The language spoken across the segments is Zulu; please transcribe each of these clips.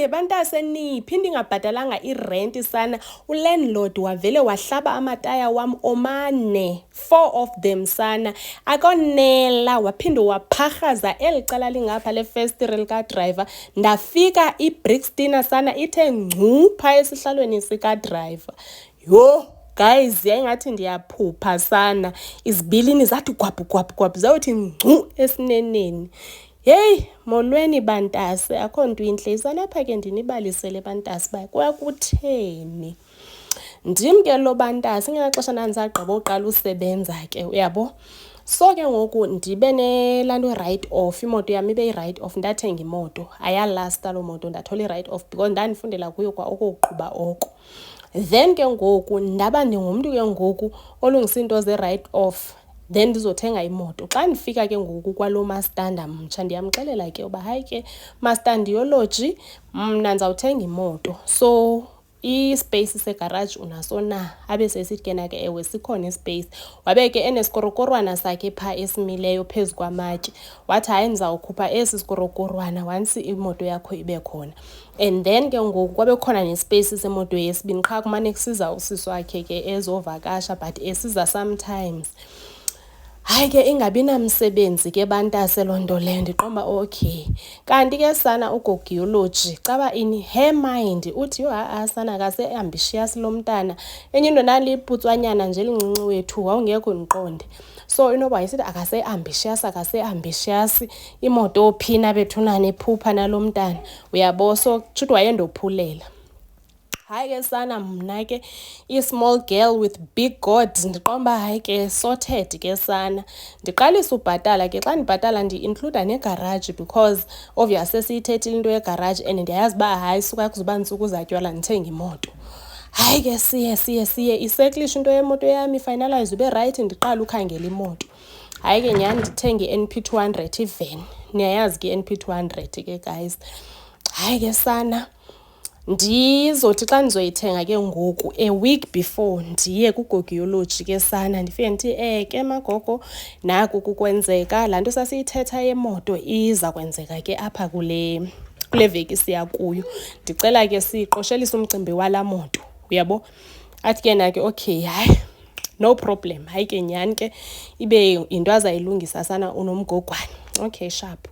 bantase niphinde ingabhadalanga irent sana. Ulandlord wavele wahlaba amataya wam omane, 4 of them sana. Akonela waphinde waphahaza elicala lingapha lefestire lika driver. Ndafika iBrixton sana ithe ngcu pha esihlalweni sika driver. Yo guys, yayingathi ndiyaphupha sana. Izibilini zathi gwabhu zawuthi ngcu esineneni. Hey, molweni bantase, akho nto inhle isalapha ke ndinibalisele bantase ba kwakutheni. Ndim ke lo bantase ngexesha ndisagqiba uqala usebenza ke uyabo. So ke ngoku ndibe nelanto right off, imoto yami ibe right off, ndathenga imoto. Ayalasta lo moto, ndathola right off because ndandifundela kuyo kwa ukuqhuba oko. Then ke ngoku ndaba ndingumntu ke ngoku olungisa into ze right off. Then ndizothenga imoto. Xa ndifika ke ngoku kwalo mastanda mtsha ndiyamxelela ke uba hayi ke mastandiology mna ndizawuthenga imoto. So i-space segarage unaso na? Abe sesithi ke na ke ewe sikhona ispace. Wabe ke enesikorokorwana sakhe pha esimileyo phezu kwamatye. Wathi hayi ndizawukhupha esi sikorokorwana once imoto yakho ibe khona. And then ke ngoku kwabe khona nespace semoto yesibini qha kumane kusiza usisi wakhe ke ezovakasha but esiza sometimes. Hayi ke ingabi namsebenzi ke bantase lonto le ndiqomba okay. Kanti ke sana ugogiology caba in her mind uthi yo sana kase ambitious lo mntana. Enye into naliputswanyana nje elincinci wethu wawungekho niqonde. So inoba yisithi akase ambitious imoto ophina bethunane ephupha nalo mntana. Uyabo so kushuthi wayendophulela. Hayi ke sana mna ke i-small girl with big God ndiqomba hayi ke sorted ke sana. Ndiqalisa ubhatala ke xa ndibhatala ndi-include negarage because obviously siyithethile into yegarage and ndiyayazi uba hayi suka kuzoba ntsuku zatywala ndithenga imoto. Hayi ke siye iseklish into yemoto yami finalize ube right ndiqala ukhangela imoto. Hayi ke nyani ndithenge i-NP200 even. Niyayazi ke i-NP200 ke guys. Hayi ke sana ndizothi xa ndizoyithenga ke ngoku a week before ndiye kugogiology ke sana ndifike ndithi ke magogo naku kukwenzeka laa nto sasiyithetha yemoto iza kwenzeka ke apha kule veki siya kuyo. Ndicela ke siqoshelise umcimbi wala moto uyabo. Athi ke na ke okay hayi no problem. Hayi ke nyani ke ibe into azayilungisa sana unomgogwane. Okay sharp.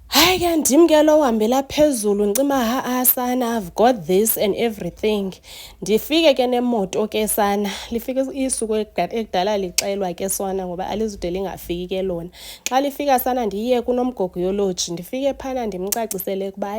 Hayi ke ndim ke lo uhambela phezulu ncima sana I've got this and everything. Ndifike ke nemoto ke sana lifike isuku ekudala lixelwa ke sona ngoba alizude lingafiki ke lona. Xa lifika sana ndiye kunomgogiology ndifike phana ndimcacisele kuba